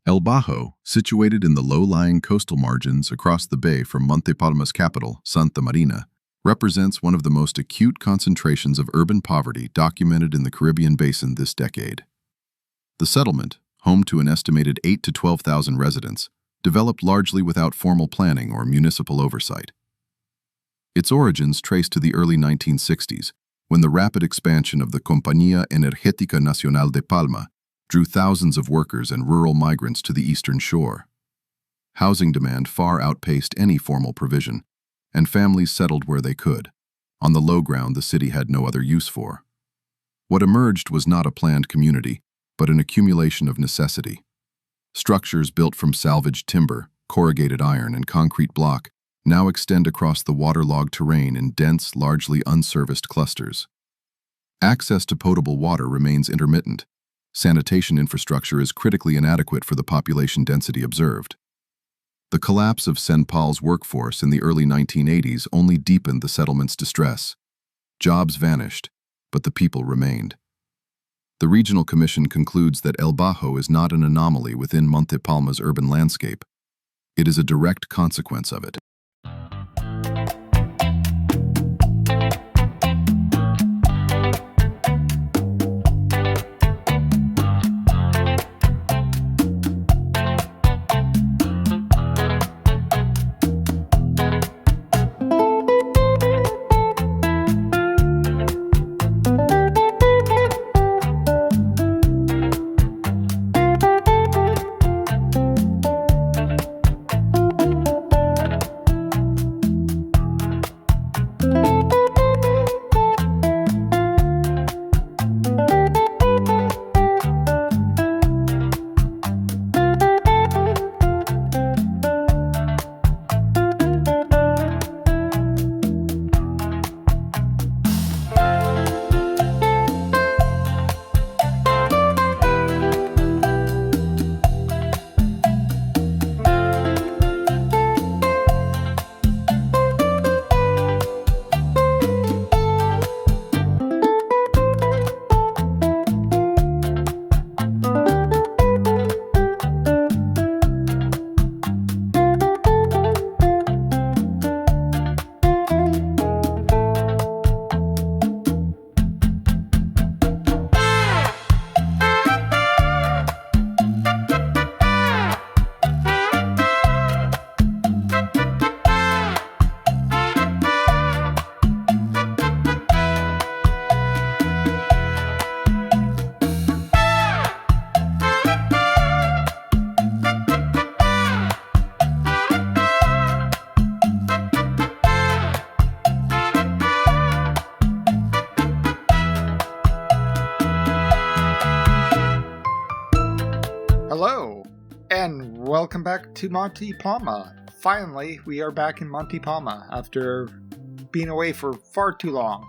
Elbaj, situated in the low-lying coastal margins across the bay from Monte Palma's capital, Santa Marina, represents one of the most acute concentrations of urban poverty documented in the Caribbean basin this decade. The settlement, home to an estimated 8,000 to 12,000 residents, developed largely without formal planning or municipal oversight. Its origins trace to the early 1960s, when the rapid expansion of the Compañía Energética Nacional de Palma drew thousands of workers and rural migrants to the eastern shore. Housing demand far outpaced any formal provision, and families settled where they could, on the low ground the city had no other use for. What emerged was not a planned community, but an accumulation of necessity. Structures built from salvaged timber, corrugated iron, and concrete block now extend across the waterlogged terrain in dense, largely unserviced clusters. Access to potable water remains intermittent. Sanitation infrastructure is critically inadequate for the population density observed. The collapse of Senpal's workforce in the early 1980s only deepened the settlement's distress. Jobs vanished, but the people remained. The Regional Commission concludes that Elbaj is not an anomaly within Monte Palma's urban landscape. It is a direct consequence of it. Hello, and welcome back to Monte Palma. Finally, we are back in Monte Palma after being away for far too long.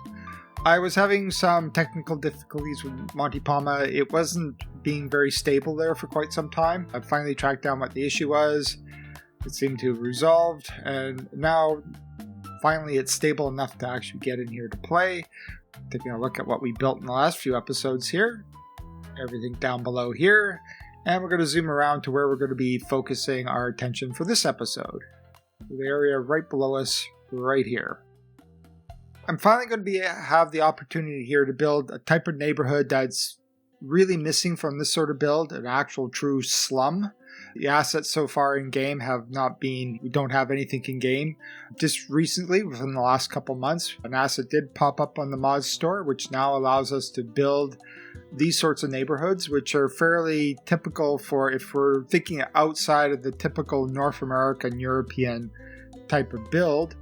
I was having some technical difficulties with Monte Palma. It wasn't being very stable there for quite some time. I finally tracked down what the issue was. It seemed to have resolved, and now finally it's stable enough to actually get in here to play. Taking a look at what we built in the last few episodes here. Everything down below here. And we're going to zoom around to where we're going to be focusing our attention for this episode. The area right below us, right here. I'm finally going to have the opportunity here to build a type of neighborhood that's really missing from this sort of build, an actual true slum. The assets so far in game have not been, we don't have anything in game. Just recently, within the last couple months, an asset did pop up on the mods store, which now allows us to build these sorts of neighborhoods, which are fairly typical for if we're thinking outside of the typical North American, European type of build.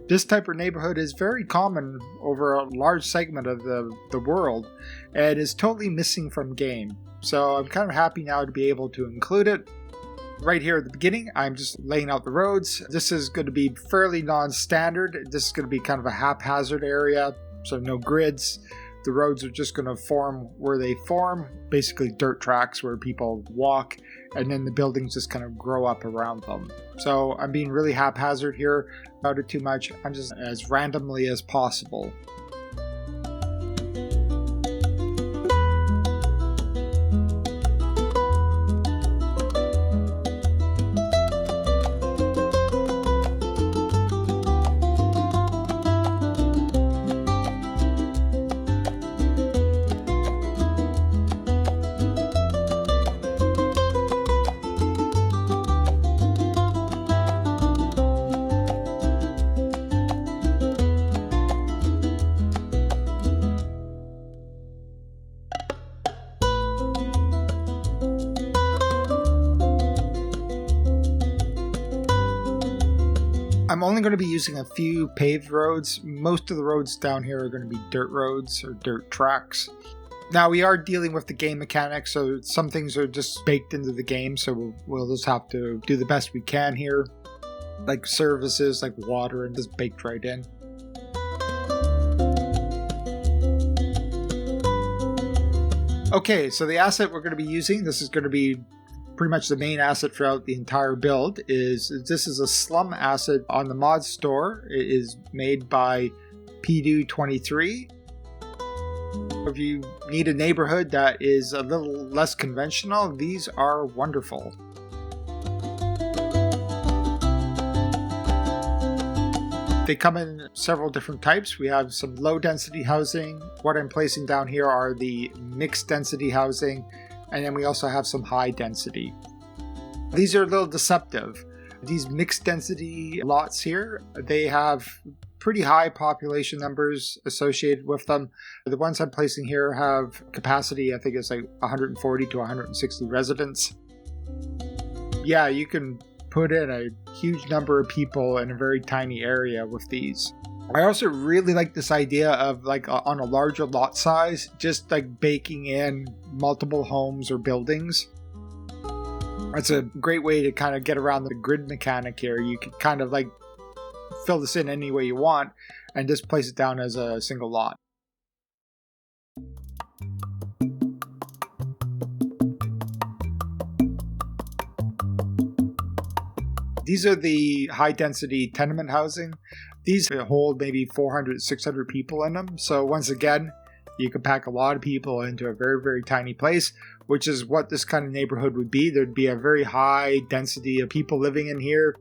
This type of neighborhood is very common over a large segment of the world and is totally missing from game. So I'm kind of happy now to be able to include it. Right here at the beginning, I'm just laying out the roads. This is going to be fairly non-standard. This is going to be kind of a haphazard area, so no grids. The roads are just going to form where they form, basically dirt tracks where people walk, and then the buildings just kind of grow up around them. So I'm being really haphazard here, not it too much. I'm just as randomly as possible. I'm only going to be using a few paved roads. Most of the roads down here are going to be dirt roads or dirt tracks. Now, we are dealing with the game mechanics, so some things are just baked into the game, so we'll just have to do the best we can here. Like services, like water, and just baked right in. Okay, so the asset we're going to be using, this is going to be pretty much the main asset throughout the entire build, this is a Slum asset on the mod store. It is made by PDU23. If you need a neighborhood that is a little less conventional, these are wonderful. They come in several different types. We have some low density housing. What I'm placing down here are the mixed density housing, and then we also have some high density. These are a little deceptive. These mixed density lots here, they have pretty high population numbers associated with them. The ones I'm placing here have capacity, I think it's like 140 to 160 residents. Yeah, you can put in a huge number of people in a very tiny area with these. I also really like this idea of like on a larger lot size, just like baking in multiple homes or buildings. It's a great way to kind of get around the grid mechanic here. You could kind of like fill this in any way you want and just place it down as a single lot. These are the high density tenement housing. These hold maybe 400, 600 people in them. So once again, you can pack a lot of people into a very, very tiny place, which is what this kind of neighborhood would be. There'd be a very high density of people living in here.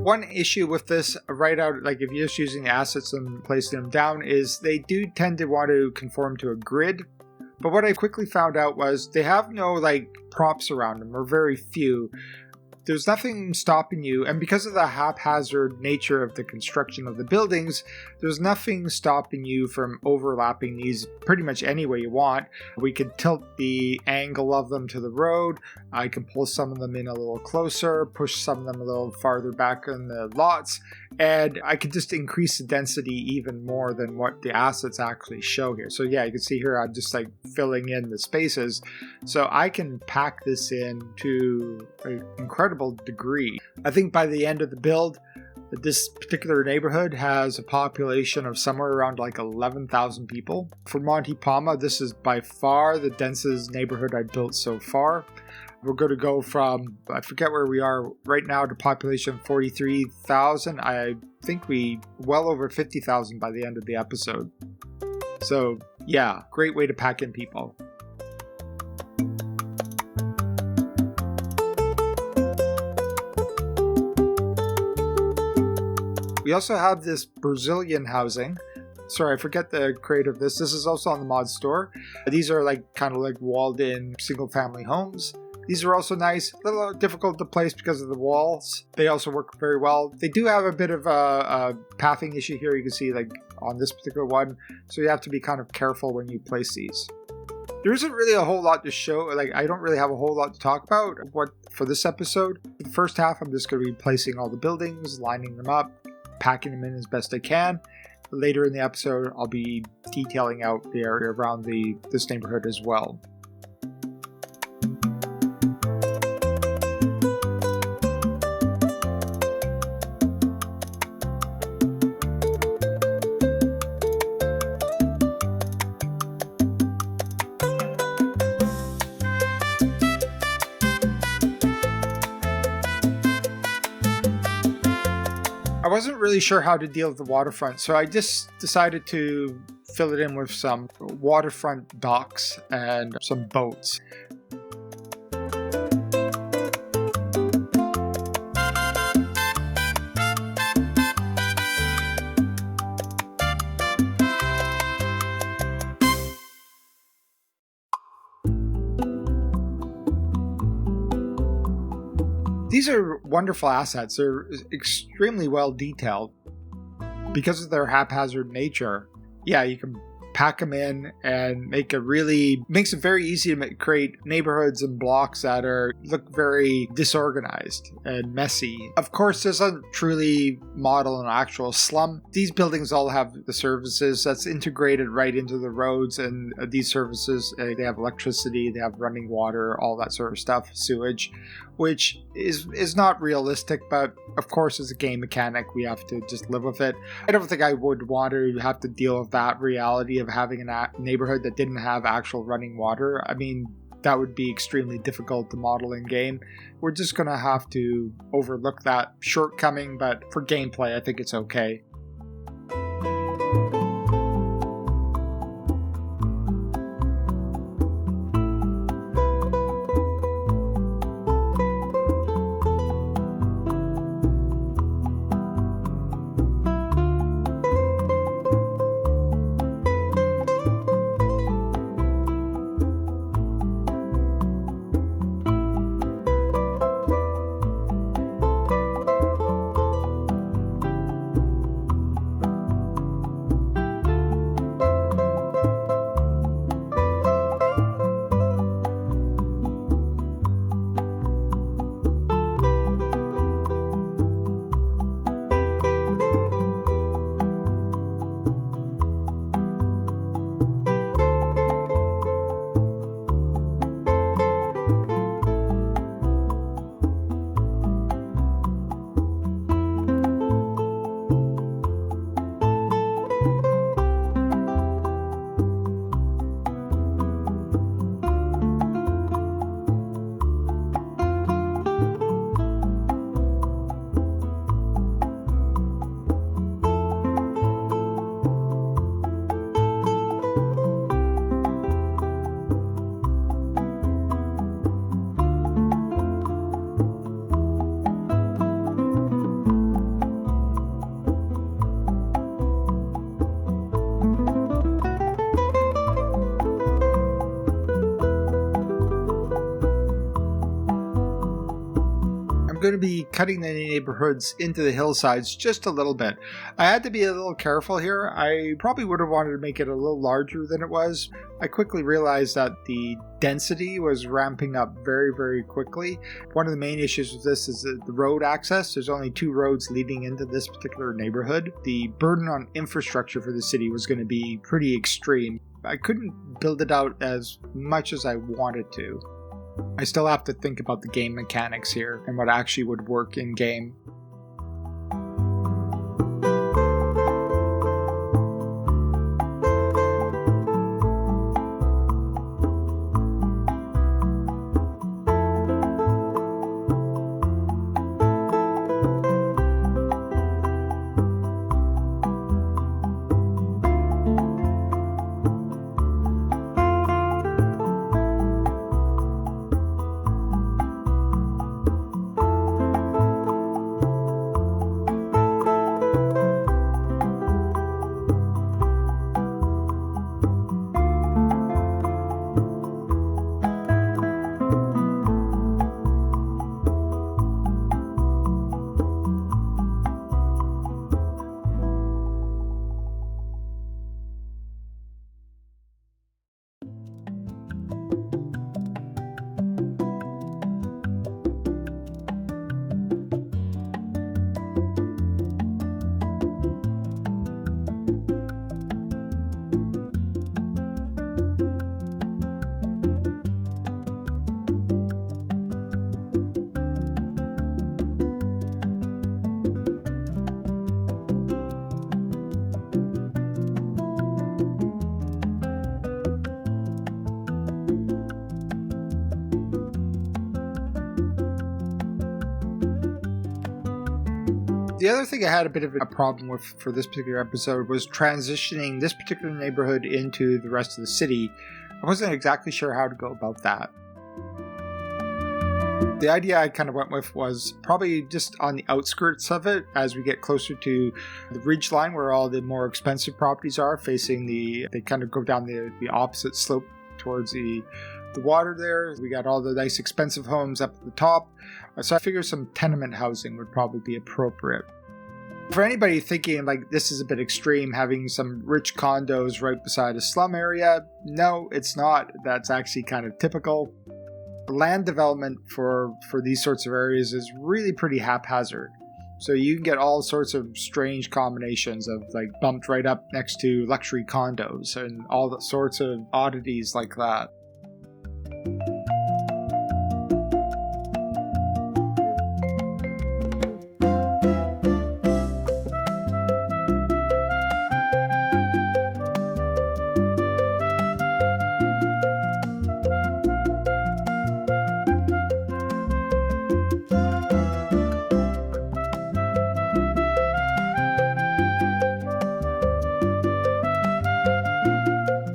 One issue with this right out, like if you're just using the assets and placing them down, is they do tend to want to conform to a grid. But what I quickly found out was they have no like props around them, or very few. There's nothing stopping you, and because of the haphazard nature of the construction of the buildings, there's nothing stopping you from overlapping these pretty much any way you want. We could tilt the angle of them to the road. I can pull some of them in a little closer, push some of them a little farther back in the lots, and I could just increase the density even more than what the assets actually show here. So yeah, you can see here I'm just like filling in the spaces. So I can pack this in to an incredible degree. I think by the end of the build, this particular neighborhood has a population of somewhere around like 11,000 people. For Monte Palma, this is by far the densest neighborhood I've built so far. We're going to go from, I forget where we are right now, to population 43,000. I think we well over 50,000 by the end of the episode. So yeah, great way to pack in people. We also have this Brazilian housing. Sorry, I forget the creator of this. This is also on the mod store. These are like kind of like walled in single family homes. These are also nice, a little difficult to place because of the walls. They also work very well. They do have a bit of a pathing issue here. You can see like on this particular one. So you have to be kind of careful when you place these. There isn't really a whole lot to show. Like I don't really have a whole lot to talk about for this episode. For the first half, I'm just going to be placing all the buildings, lining them up, packing them in as best I can. Later in the episode, I'll be detailing out the area around this neighborhood as well. I wasn't really sure how to deal with the waterfront, so I just decided to fill it in with some waterfront docks and some boats. These are wonderful assets. They're extremely well detailed. because of their haphazard nature, yeah, you can pack them in and makes it very easy to create neighborhoods and blocks that look very disorganized and messy. Of course, this doesn't truly model an actual slum. These buildings all have the services that's integrated right into the roads, and these services, they have electricity, they have running water, all that sort of stuff, sewage, which is not realistic, but of course as a game mechanic we have to just live with it. I don't think I would want to have to deal with that reality of having a neighborhood that didn't have actual running water. I mean, that would be extremely difficult to model in game. We're just going to have to overlook that shortcoming, but for gameplay I think it's okay. Going to be cutting the neighborhoods into the hillsides just a little bit. I had to be a little careful here. I probably would have wanted to make it a little larger than it was. I quickly realized that the density was ramping up very, very quickly. One of the main issues with this is the road access. There's only 2 roads leading into this particular neighborhood. The burden on infrastructure for the city was going to be pretty extreme. I couldn't build it out as much as I wanted to. I still have to think about the game mechanics here and what actually would work in game. The other thing I had a bit of a problem with for this particular episode was transitioning this particular neighborhood into the rest of the city. I wasn't exactly sure how to go about that. The idea I kind of went with was probably just on the outskirts of it as we get closer to the ridge line where all the more expensive properties are facing they kind of go down the opposite slope towards the water there. We got all the nice expensive homes up at the top. So I figured some tenement housing would probably be appropriate. For anybody thinking like this is a bit extreme, having some rich condos right beside a slum area, no, it's not. That's actually kind of typical. Land development for these sorts of areas is really pretty haphazard. So you can get all sorts of strange combinations of like bumped right up next to luxury condos and all the sorts of oddities like that.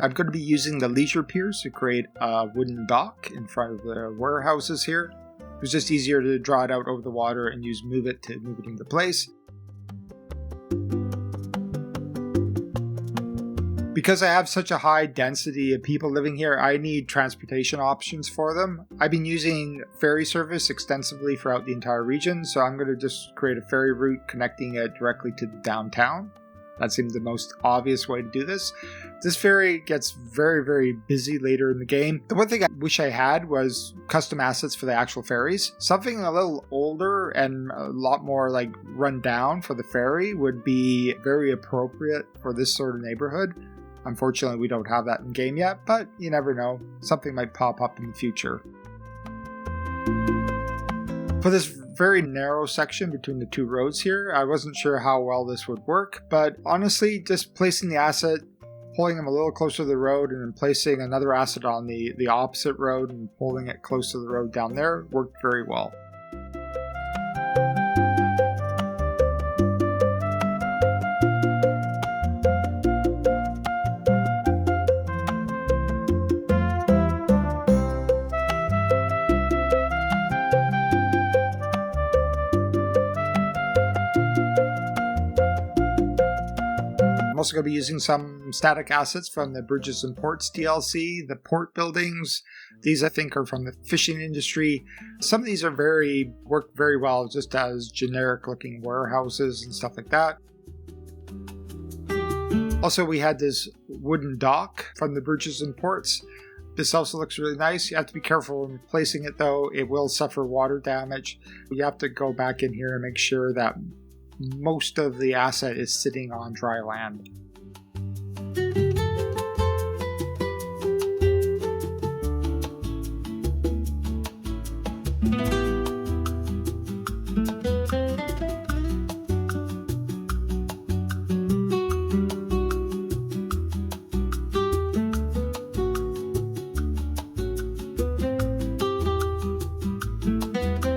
I'm going to be using the leisure piers to create a wooden dock in front of the warehouses here. It was just easier to draw it out over the water and use move it to move it into place. Because I have such a high density of people living here, I need transportation options for them. I've been using ferry service extensively throughout the entire region, so I'm going to just create a ferry route connecting it directly to downtown. That seemed the most obvious way to do this. This ferry gets very, very busy later in the game. The one thing I wish I had was custom assets for the actual ferries. Something a little older and a lot more like run down for the ferry would be very appropriate for this sort of neighborhood. Unfortunately, we don't have that in game yet, but you never know. Something might pop up in the future. For this very narrow section between the two roads here, I wasn't sure how well this would work, but honestly, just placing the asset, pulling them a little closer to the road, and then placing another asset on the opposite road and pulling it close to the road down there worked very well. I'm also going to be using some static assets from the Bridges and Ports DLC, the port buildings. These I think are from the fishing industry. Some of these are work very well just as generic looking warehouses and stuff like that. Also, we had this wooden dock from the Bridges and Ports. This also looks really nice. You have to be careful when placing it though. It will suffer water damage. You have to go back in here and make sure that most of the asset is sitting on dry land.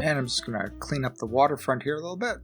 And I'm just going to clean up the waterfront here a little bit.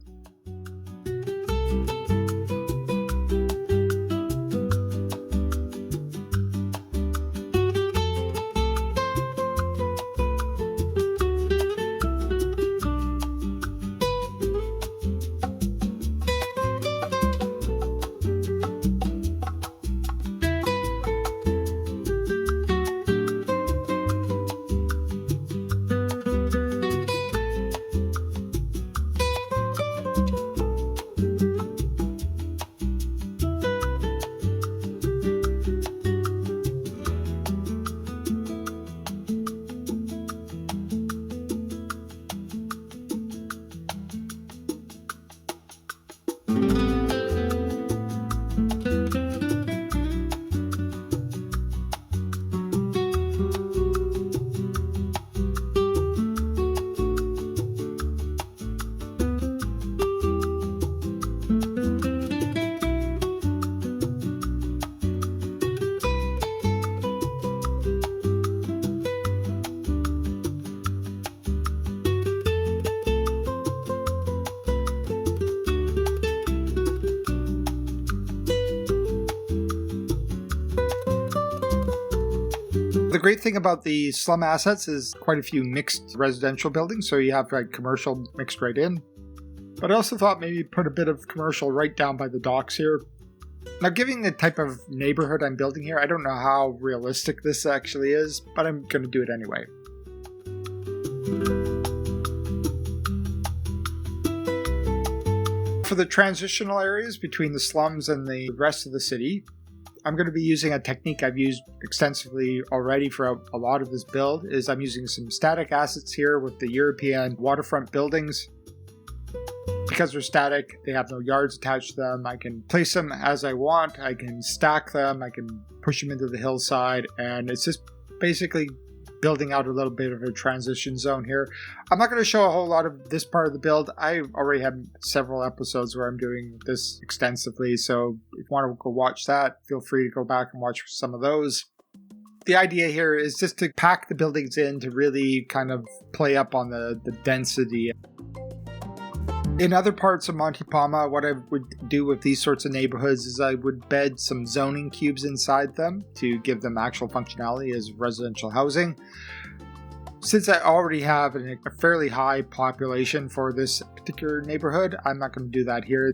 The great thing about the slum assets is quite a few mixed residential buildings, so you have like commercial mixed right in. But I also thought maybe put a bit of commercial right down by the docks here. Now, given the type of neighborhood I'm building here, I don't know how realistic this actually is, but I'm going to do it anyway. For the transitional areas between the slums and the rest of the city, I'm going to be using a technique I've used extensively already for a lot of this build. I'm using some static assets here with the European waterfront buildings. Because they're static, they have no yards attached to them. I can place them as I want. I can stack them. I can push them into the hillside. And it's just basically building out a little bit of a transition zone here. I'm not going to show a whole lot of this part of the build. I already have several episodes where I'm doing this extensively. So if you want to go watch that, feel free to go back and watch some of those. The idea here is just to pack the buildings in to really kind of play up on the density. In other parts of Monte Palma, what I would do with these sorts of neighborhoods is I would bed some zoning cubes inside them to give them actual functionality as residential housing. Since I already have a fairly high population for this particular neighborhood, I'm not going to do that here.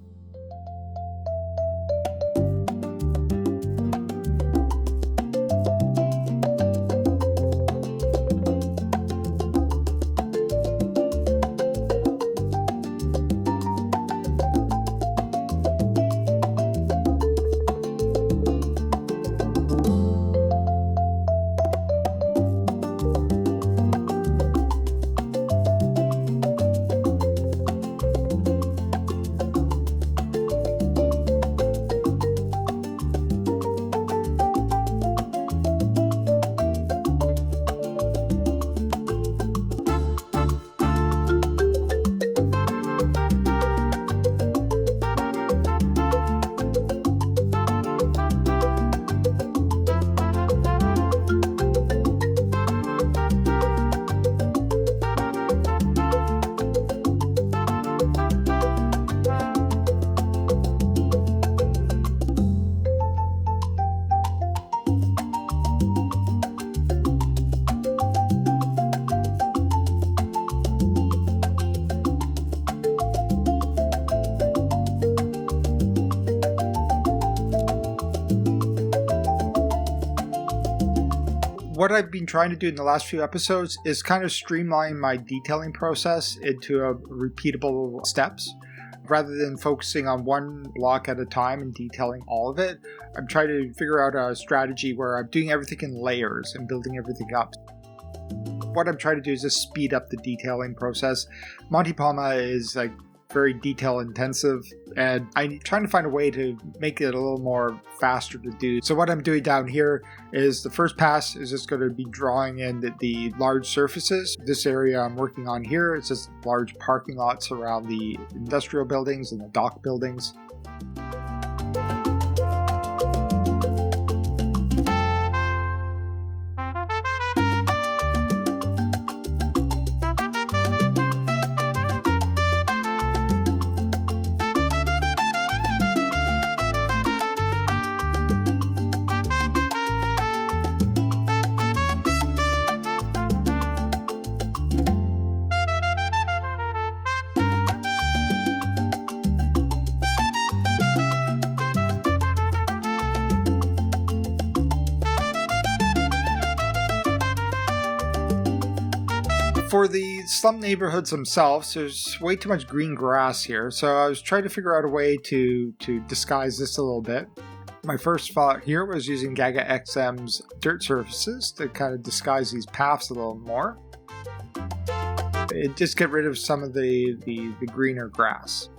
What I've been trying to do in the last few episodes is kind of streamline my detailing process into a repeatable steps. Rather than focusing on one block at a time and detailing all of it, I'm trying to figure out a strategy where I'm doing everything in layers and building everything up. What I'm trying to do is just speed up the detailing process. Monte Palma is very detail intensive, and I'm trying to find a way to make it a little more faster to do. So what I'm doing down here is the first pass is just going to be drawing in the large surfaces. This area I'm working on here is just large parking lots around the industrial buildings and the dock buildings. For the slum neighborhoods themselves, there's way too much green grass here, so I was trying to figure out a way to disguise this a little bit. My first thought here was using Gaga XM's dirt surfaces to kind of disguise these paths a little more. It just get rid of some of the greener grass.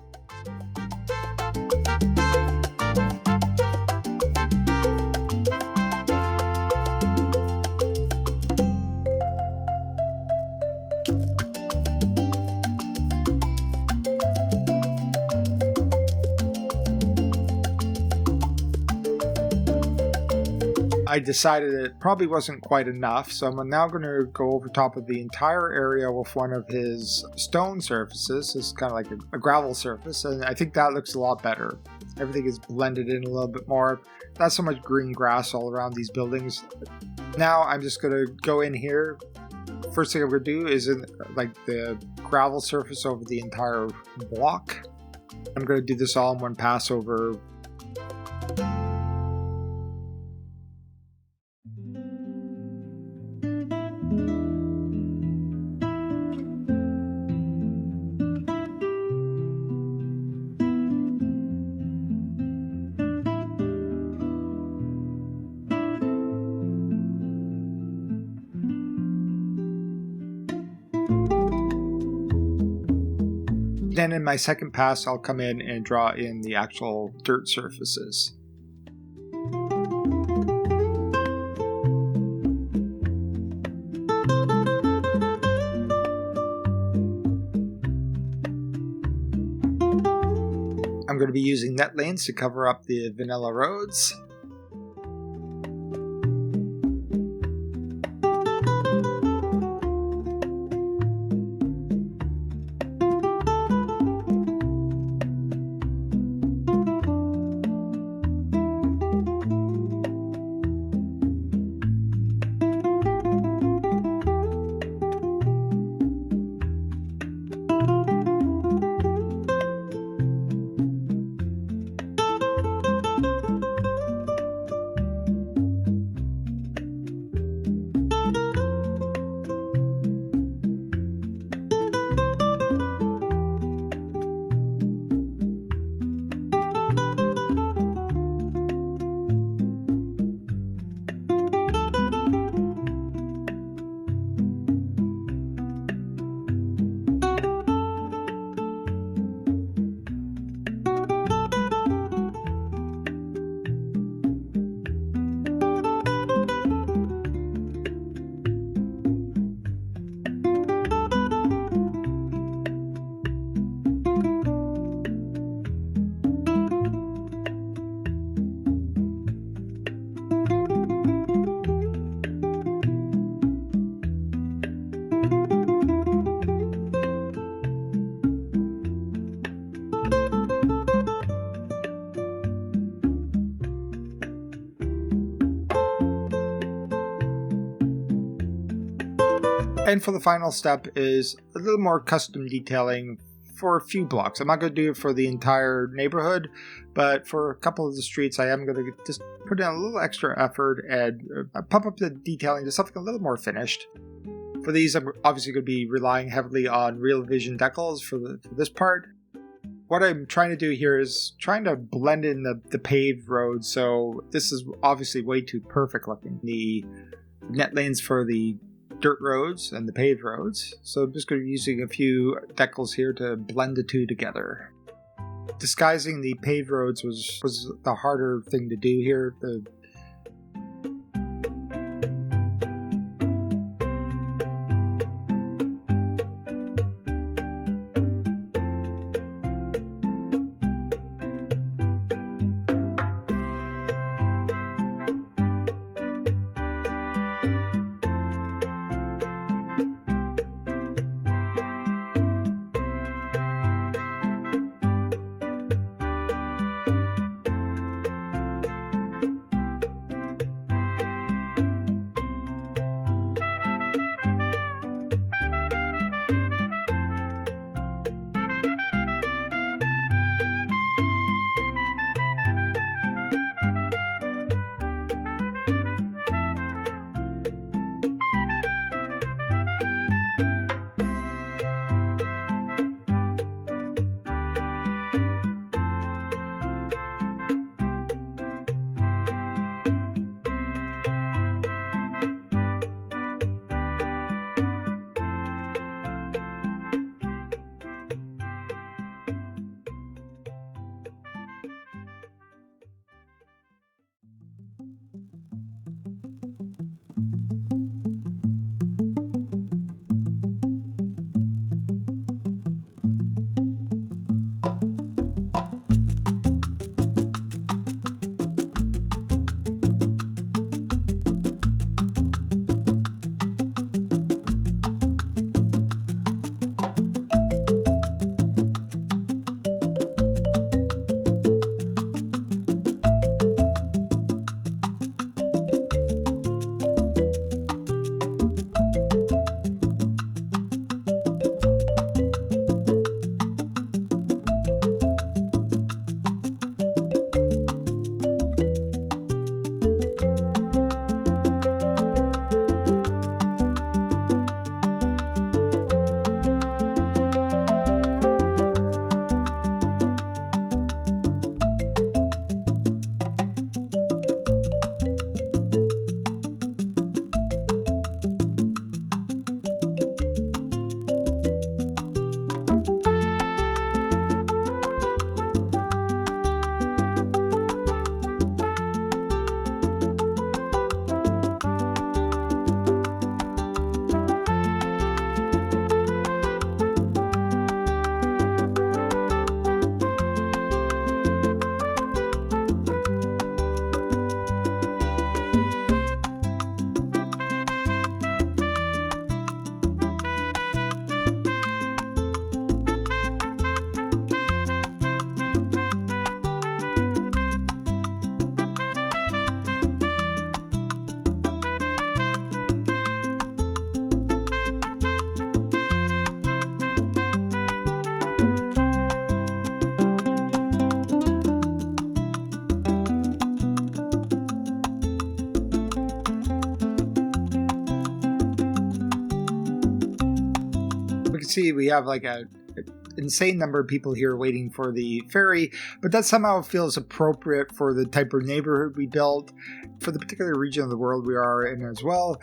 I decided it probably wasn't quite enough, so I'm now going to go over top of the entire area with one of his stone surfaces. It's kind of like a gravel surface, and I think that looks a lot better. Everything is blended in a little bit more. Not so much green grass all around these buildings. Now I'm just going to go in here. First thing I'm going to do is the gravel surface over the entire block. I'm going to do this all in one pass over. Then in my second pass, I'll come in and draw in the actual dirt surfaces. I'm going to be using net lanes to cover up the vanilla roads. And for the final step is a little more custom detailing for a few blocks. I'm not going to do it for the entire neighborhood, but for a couple of the streets, I am going to just put in a little extra effort and pump up the detailing to something a little more finished. For these, I'm obviously going to be relying heavily on real vision decals for this part. What I'm trying to do here is trying to blend in the paved road, so this is obviously way too perfect looking. The net lanes for the dirt roads and the paved roads, so I'm just going to be using a few decals here to blend the two together. Disguising the paved roads was the harder thing to do here. see, we have like an insane number of people here waiting for the ferry, but that somehow feels appropriate for the type of neighborhood we built, for the particular region of the world we are in as well.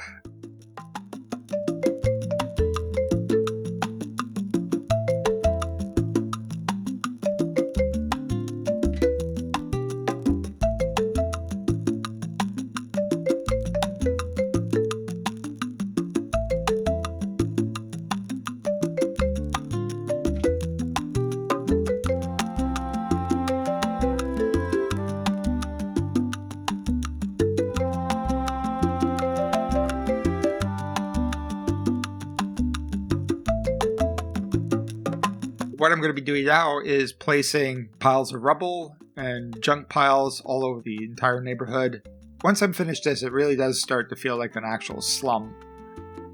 What I'm going to be doing now is placing piles of rubble and junk piles all over the entire neighborhood. Once I'm finished this, it really does start to feel like an actual slum.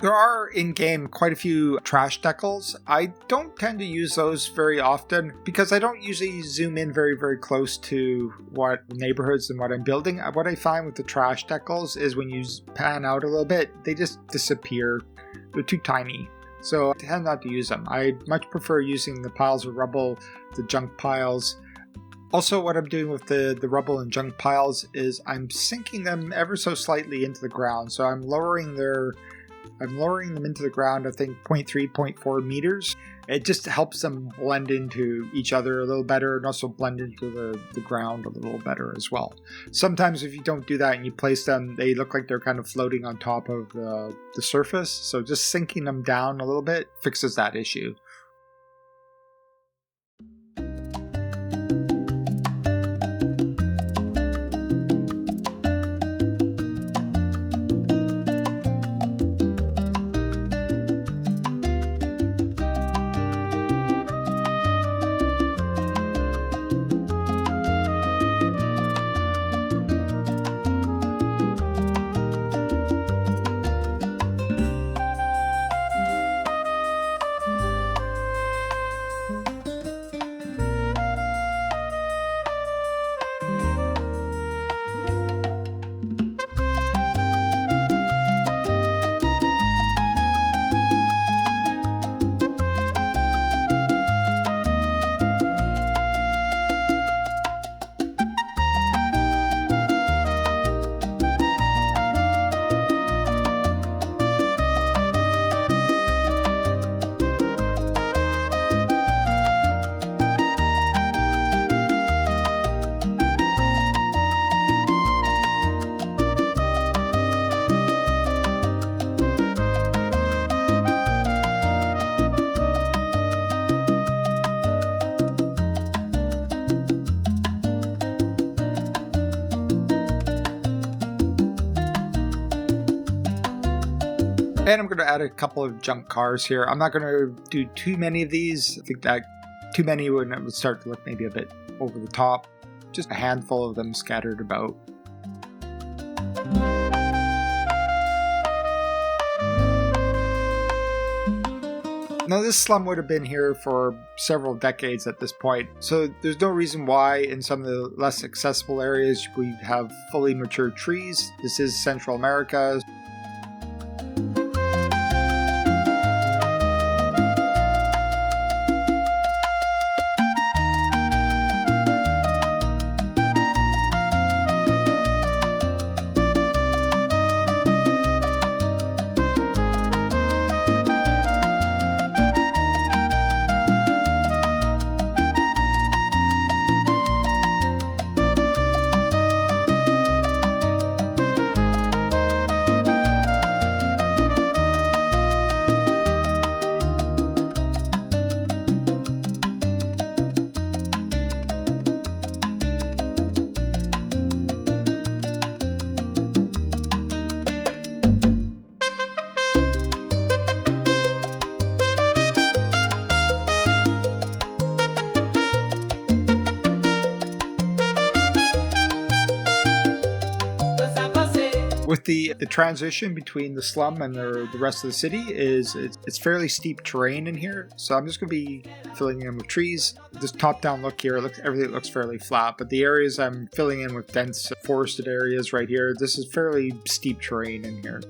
There are in-game quite a few trash decals. I don't tend to use those very often because I don't usually zoom in very, very close to what neighborhoods and what I'm building. What I find with the trash decals is when you pan out a little bit, they just disappear. They're too tiny. So I tend not to use them. I much prefer using the piles of rubble, the junk piles. Also, what I'm doing with the rubble and junk piles is I'm sinking them ever so slightly into the ground. So I'm lowering them into the ground, I think 0.3, 0.4 meters. It just helps them blend into each other a little better and also blend into the ground a little better as well. Sometimes if you don't do that and you place them, they look like they're kind of floating on top of the surface. So just sinking them down a little bit fixes that issue. And I'm going to add a couple of junk cars here. I'm not going to do too many of these. I think that too many would start to look maybe a bit over the top. Just a handful of them scattered about. Now, this slum would have been here for several decades at this point, so there's no reason why in some of the less accessible areas we have fully mature trees. This is Central America. With the transition between the slum and the rest of the city it's fairly steep terrain in here, so I'm just going to be filling in with trees. This top-down look here, everything looks fairly flat, but the areas I'm filling in with dense forested areas right here, this is fairly steep terrain in here.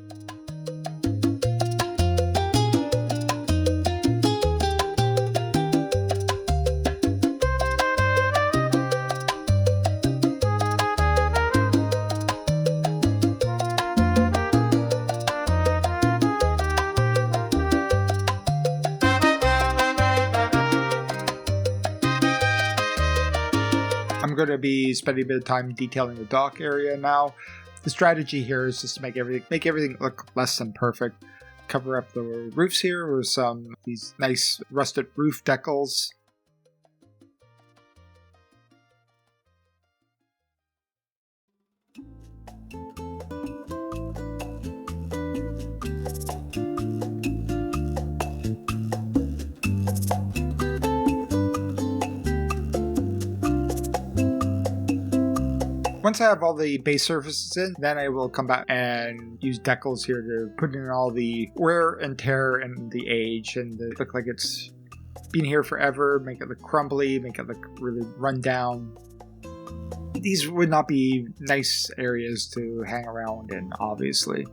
going to be spending a bit of time detailing the dock area now. The strategy here is just to make everything look less than perfect. Cover up the roofs here with some these nice rusted roof decals. Once I have all the base surfaces in, then I will come back and use decals here to put in all the wear and tear and the age and look like it's been here forever, make it look crumbly, make it look really run down. These would not be nice areas to hang around in, obviously.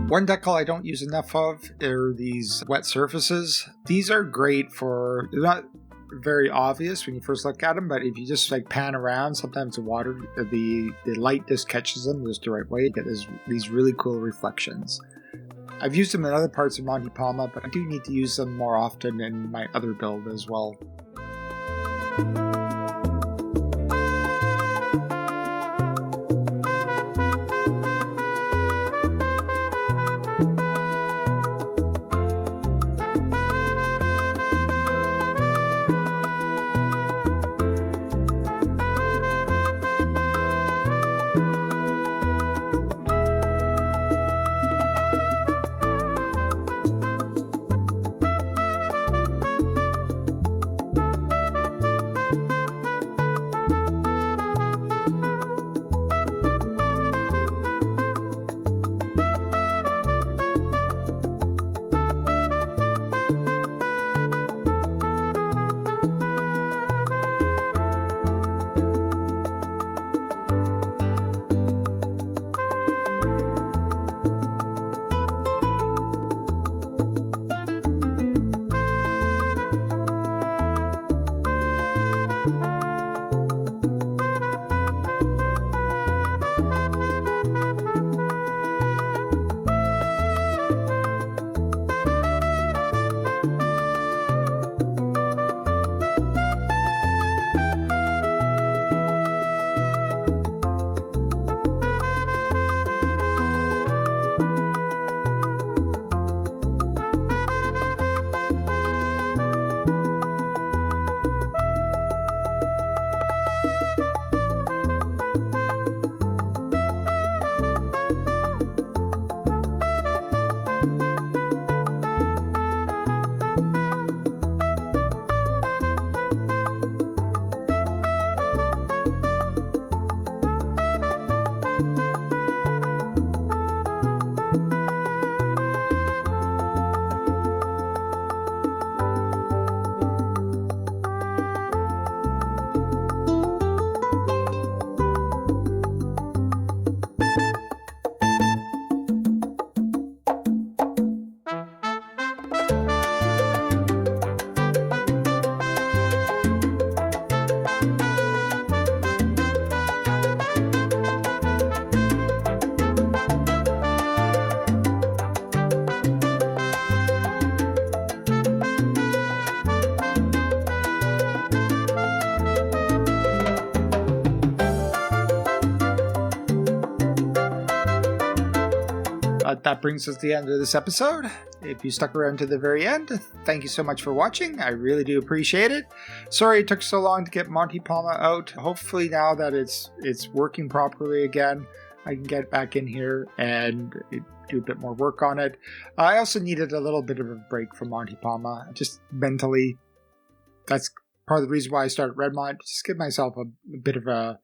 One decal I don't use enough of are these wet surfaces. These are great for, they're not very obvious when you first look at them, but if you just like pan around, sometimes the light just catches them just the right way. You get these really cool reflections. I've used them in other parts of Monte Palma, but I do need to use them more often in my other build as well. But that brings us to the end of this episode. If you stuck around to the very end, thank you so much for watching. I really do appreciate it. Sorry it took so long to get Monte Palma out. Hopefully now that it's working properly again, I can get back in here and do a bit more work on it. I also needed a little bit of a break from Monte Palma, just mentally. That's part of the reason why I started Redmont. Just give myself a bit of a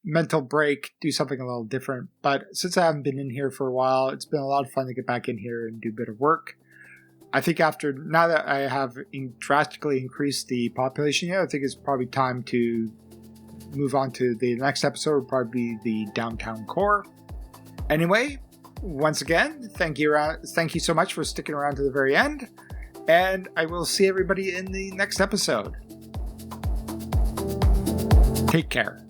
mental break, do something a little different. But since I haven't been in here for a while, it's been a lot of fun to get back in here and do a bit of work. I think now that I have drastically increased the population here, I think it's probably time to move on to the next episode. Will probably be the downtown core. Anyway, once again, thank you so much for sticking around to the very end, and I will see everybody in the next episode. Take care.